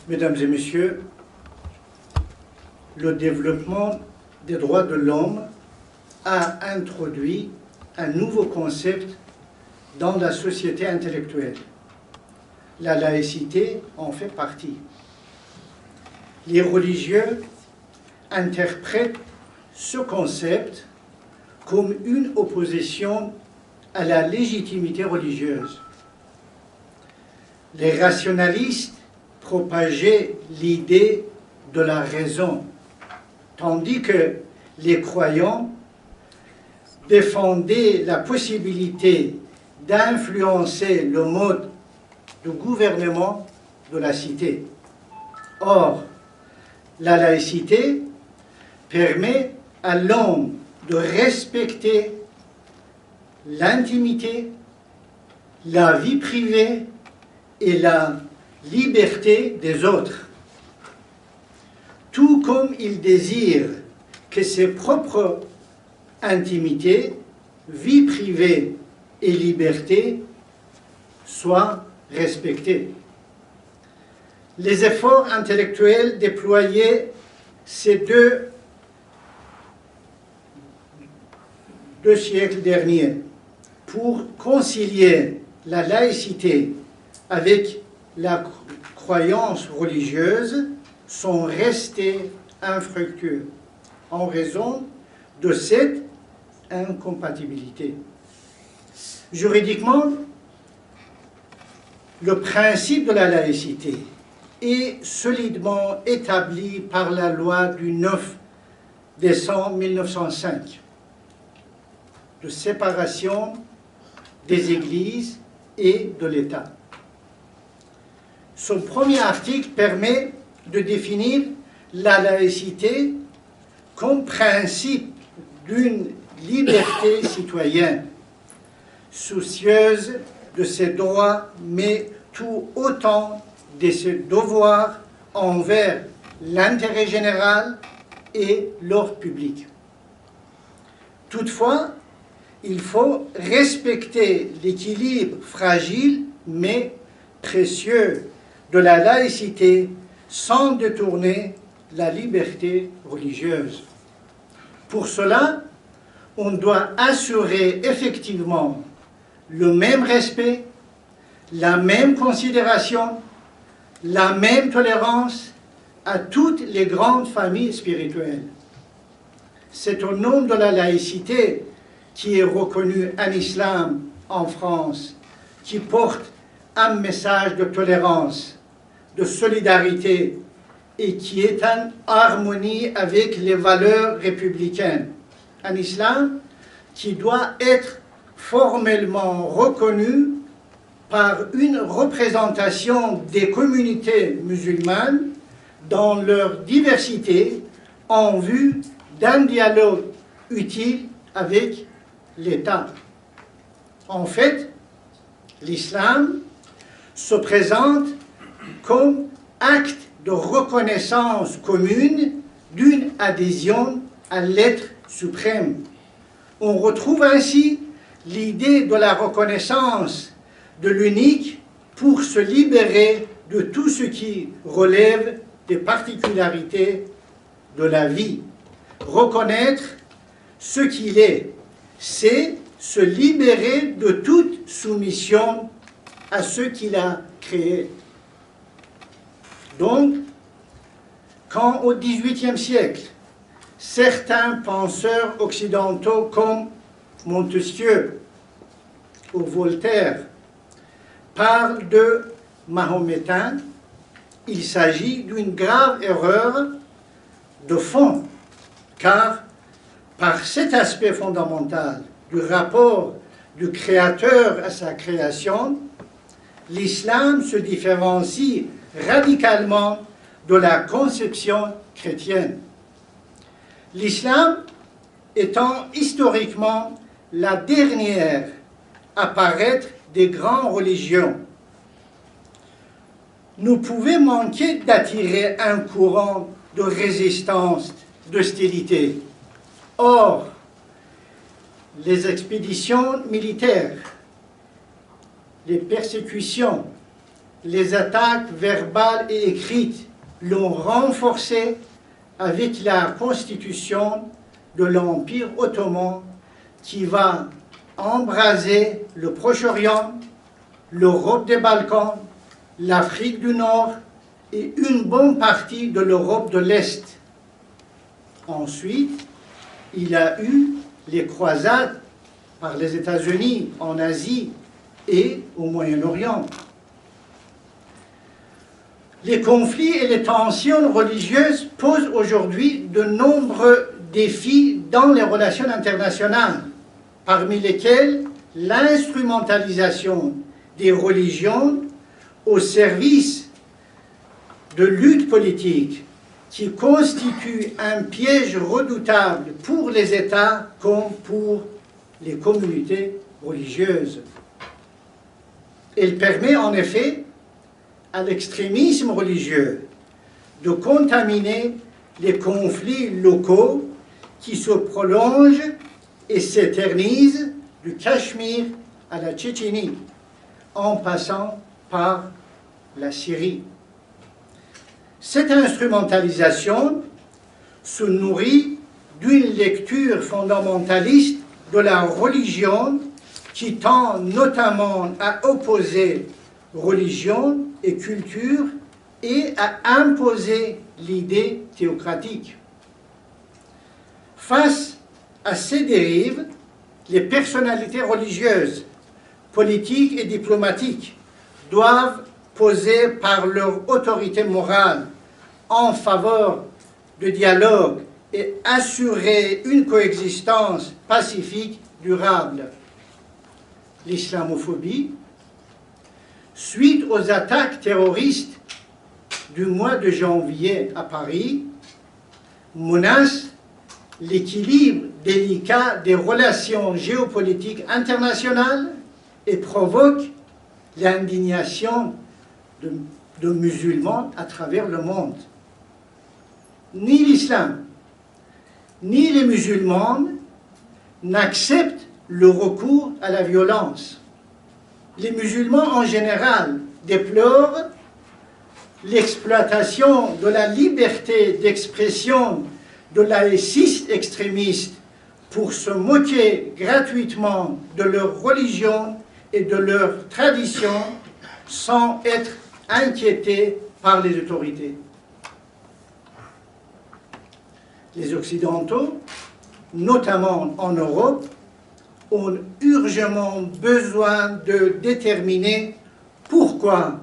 Mesdames et messieurs, le développement des droits de l'homme a introduit un nouveau concept dans la société intellectuelle. La laïcité en fait partie. Les religieux interprètent ce concept comme une opposition à la légitimité religieuse. Les rationalistes propageaient l'idée de la raison, tandis que les croyants défendaient la possibilité d'influencer le mode de gouvernement de la cité. Or, la laïcité permet à l'homme de respecter l'intimité, la vie privée et la liberté des autres, tout comme il désire que ses propres intimités, vie privée et liberté soient respectées. Les efforts intellectuels déployés ces deux siècles derniers pour concilier la laïcité avec la croyance religieuse sont restés infructueux en raison de cette incompatibilité. Juridiquement, le principe de la laïcité est solidement établi par la loi du 9 décembre 1905 de séparation des églises et de l'État. Son premier article permet de définir la laïcité comme principe d'une liberté citoyenne, soucieuse de ses droits, mais tout autant de ses devoirs envers l'intérêt général et l'ordre public. Toutefois, il faut respecter l'équilibre fragile mais précieux de la laïcité sans détourner la liberté religieuse. Pour cela, on doit assurer effectivement le même respect, la même considération, la même tolérance à toutes les grandes familles spirituelles. C'est au nom de la laïcité qui est reconnu un islam en France, qui porte un message de tolérance, de solidarité et qui est en harmonie avec les valeurs républicaines. Un islam qui doit être formellement reconnu par une représentation des communautés musulmanes dans leur diversité en vue d'un dialogue utile avec l'État. En fait, l'islam se présente comme acte de reconnaissance commune d'une adhésion à l'être suprême. On retrouve ainsi l'idée de la reconnaissance de l'unique pour se libérer de tout ce qui relève des particularités de la vie. Reconnaître ce qu'il est, c'est se libérer de toute soumission à ce qu'il a créé. Donc, quand au XVIIIe siècle, certains penseurs occidentaux comme Montesquieu ou Voltaire parlent de mahométains, il s'agit d'une grave erreur de fond, car par cet aspect fondamental du rapport du Créateur à sa création, l'islam se différencie radicalement de la conception chrétienne. L'islam étant historiquement la dernière à paraître des grandes religions, nous pouvons manquer d'attirer un courant de résistance, d'hostilité. Or, les expéditions militaires, les persécutions les attaques verbales et écrites l'ont renforcé avec la constitution de l'Empire ottoman qui va embraser le Proche-Orient, l'Europe des Balkans, l'Afrique du Nord et une bonne partie de l'Europe de l'Est. Ensuite, il y a eu les croisades par les États-Unis en Asie et au Moyen-Orient. Les conflits et les tensions religieuses posent aujourd'hui de nombreux défis dans les relations internationales, parmi lesquels l'instrumentalisation des religions au service de luttes politiques qui constituent un piège redoutable pour les États comme pour les communautés religieuses. Elle permet en effet à l'extrémisme religieux de contaminer les conflits locaux qui se prolongent et s'éternisent du Cachemire à la Tchétchénie, en passant par la Syrie. Cette instrumentalisation se nourrit d'une lecture fondamentaliste de la religion qui tend notamment à opposer religion et culture et à imposer l'idée théocratique. Face à ces dérives, les personnalités religieuses, politiques et diplomatiques doivent poser par leur autorité morale en faveur de dialogue et assurer une coexistence pacifique durable. L'islamophobie, suite aux attaques terroristes du mois de janvier à Paris, menace l'équilibre délicat des relations géopolitiques internationales et provoque l'indignation de musulmans à travers le monde. Ni l'islam, ni les musulmans n'acceptent le recours à la violence. Les musulmans en général déplorent l'exploitation de la liberté d'expression de laïcistes extrémistes pour se moquer gratuitement de leur religion et de leur tradition sans être inquiétés par les autorités. Les Occidentaux, notamment en Europe, ont urgemment besoin de déterminer pourquoi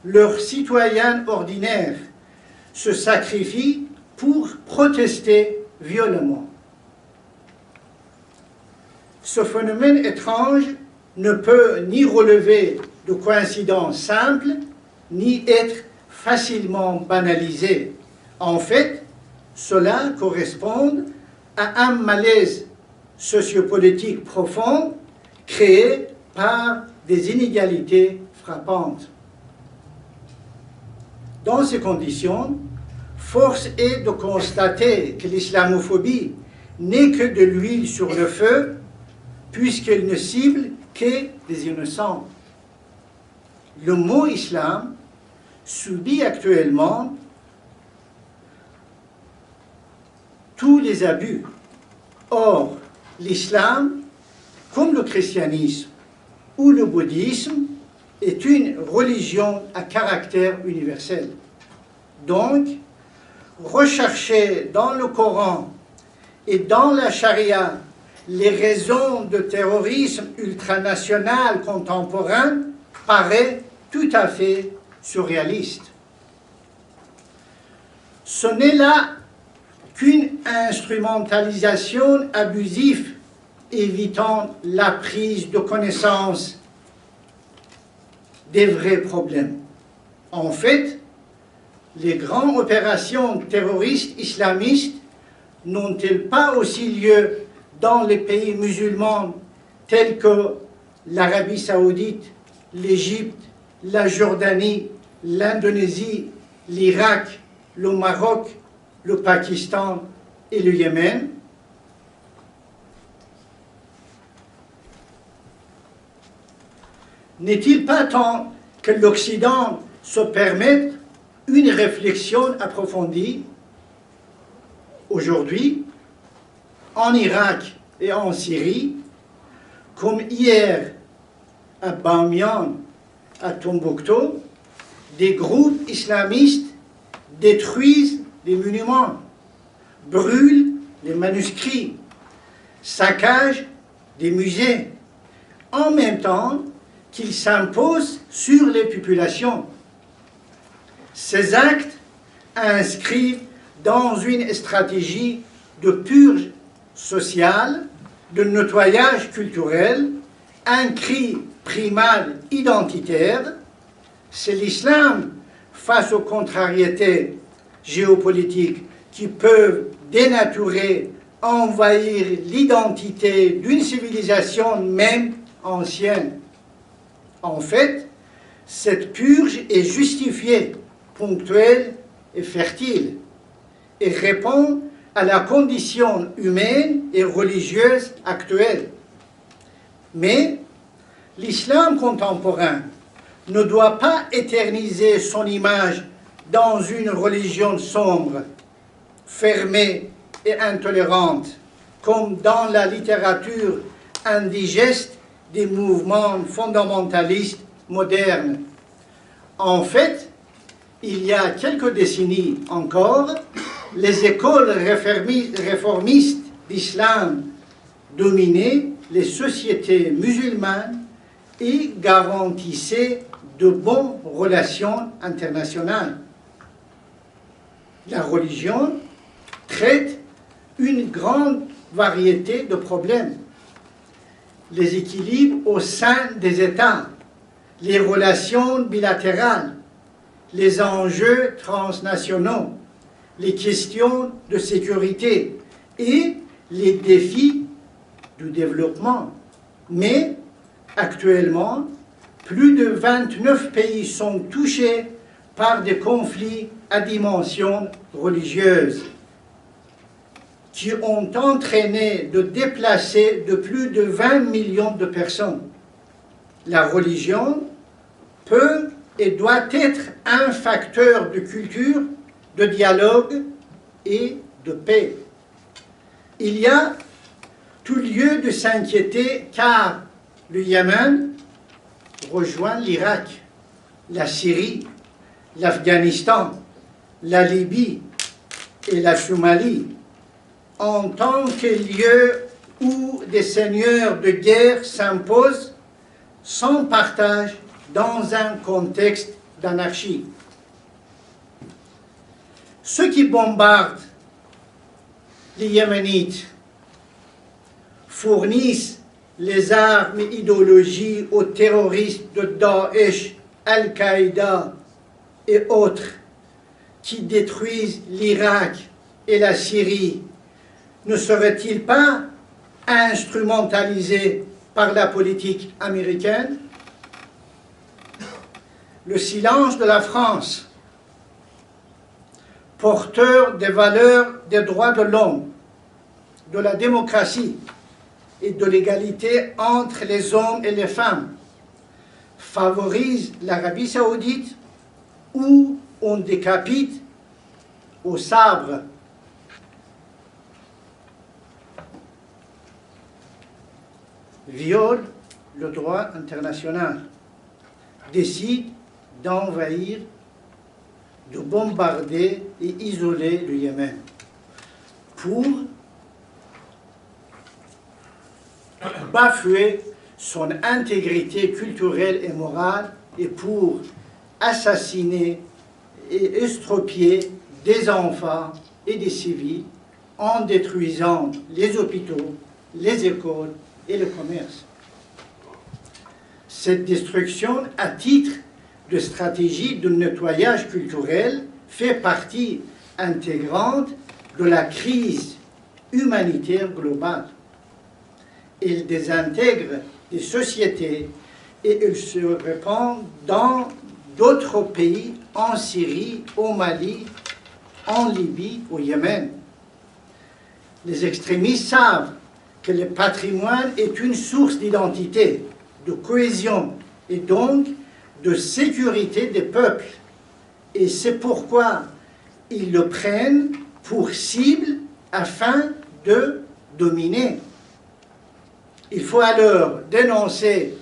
leurs citoyens ordinaires se sacrifient pour protester violemment. Ce phénomène étrange ne peut ni relever de coïncidences simples, ni être facilement banalisé. En fait, cela correspond à un malaise sociopolitique profond créé par des inégalités frappantes. Dans ces conditions, force est de constater que l'islamophobie n'est que de l'huile sur le feu, puisqu'elle ne cible que des innocents. Le mot islam subit actuellement tous les abus. Or, l'islam, comme le christianisme ou le bouddhisme, est une religion à caractère universel. Donc, rechercher dans le Coran et dans la charia les raisons de terrorisme ultranational contemporain paraît tout à fait surréaliste. Ce n'est là qu'une instrumentalisation abusive évitant la prise de connaissance des vrais problèmes. En fait, les grandes opérations terroristes islamistes n'ont-elles pas aussi lieu dans les pays musulmans tels que l'Arabie saoudite, l'Égypte, la Jordanie, l'Indonésie, l'Irak, le Maroc, le Pakistan et le Yémen? N'est-il pas temps que l'Occident se permette une réflexion approfondie aujourd'hui, en Irak et en Syrie, comme hier à Bamiyan, à Tombouctou, des groupes islamistes détruisent les monuments, brûlent les manuscrits, saccagent des musées, en même temps qu'ils s'imposent sur les populations. Ces actes inscrivent dans une stratégie de purge sociale, de nettoyage culturel, un cri primal identitaire. C'est l'islam face aux contrariétés géopolitiques qui peuvent dénaturer, envahir l'identité d'une civilisation même ancienne. En fait, cette purge est justifiée, ponctuelle et fertile, et répond à la condition humaine et religieuse actuelle. Mais l'islam contemporain ne doit pas éterniser son image dans une religion sombre, fermée et intolérante, comme dans la littérature indigeste des mouvements fondamentalistes modernes. En fait, il y a quelques décennies encore, les écoles réformistes d'islam dominaient les sociétés musulmanes et garantissaient de bonnes relations internationales. La religion traite une grande variété de problèmes. Les équilibres au sein des États, les relations bilatérales, les enjeux transnationaux, les questions de sécurité et les défis du développement. Mais actuellement, plus de 29 pays sont touchés par des conflits à dimension religieuse qui ont entraîné de déplacer de plus de 20 millions de personnes. La religion peut et doit être un facteur de culture, de dialogue et de paix. Il y a tout lieu de s'inquiéter car le Yémen rejoint l'Irak, la Syrie, l'Afghanistan, la Libye et la Somalie en tant que lieu où des seigneurs de guerre s'imposent sans partage dans un contexte d'anarchie. Ceux qui bombardent les Yéménites fournissent les armes et idéologies aux terroristes de Daesh, Al-Qaïda et autres qui détruisent l'Irak et la Syrie. Ne seraient-ils pas instrumentalisés par la politique américaine? Le silence de la France, porteur des valeurs des droits de l'homme, de la démocratie et de l'égalité entre les hommes et les femmes, favorise l'Arabie saoudite où on décapite au sabre. Viole le droit international, décide d'envahir, de bombarder et isoler le Yémen pour bafouer son intégrité culturelle et morale et pour assassiner et estropier des enfants et des civils en détruisant les hôpitaux, les écoles et le commerce. Cette destruction, à titre de stratégie de nettoyage culturel, fait partie intégrante de la crise humanitaire globale. Il désintègre des sociétés et il se répand dans d'autres pays, en Syrie, au Mali, en Libye, au Yémen. Les extrémistes savent que le patrimoine est une source d'identité, de cohésion, et donc de sécurité des peuples. Et c'est pourquoi ils le prennent pour cible afin de dominer. Il faut alors dénoncer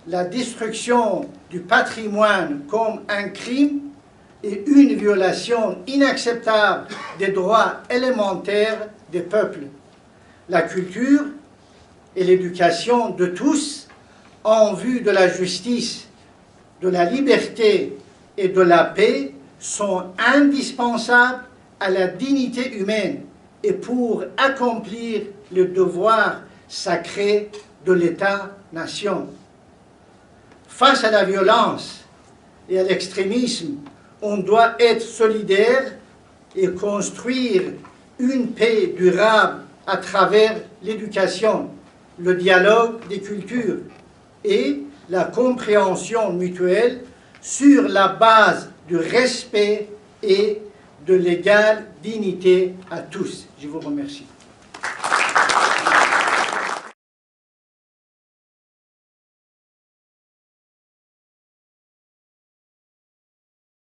la destruction du patrimoine comme un crime et une violation inacceptable des droits élémentaires des peuples. La culture et l'éducation de tous en vue de la justice, de la liberté et de la paix sont indispensables à la dignité humaine et pour accomplir le devoir sacré de l'État-nation. Face à la violence et à l'extrémisme, on doit être solidaire et construire une paix durable à travers l'éducation, le dialogue des cultures et la compréhension mutuelle sur la base du respect et de l'égale dignité à tous. Je vous remercie.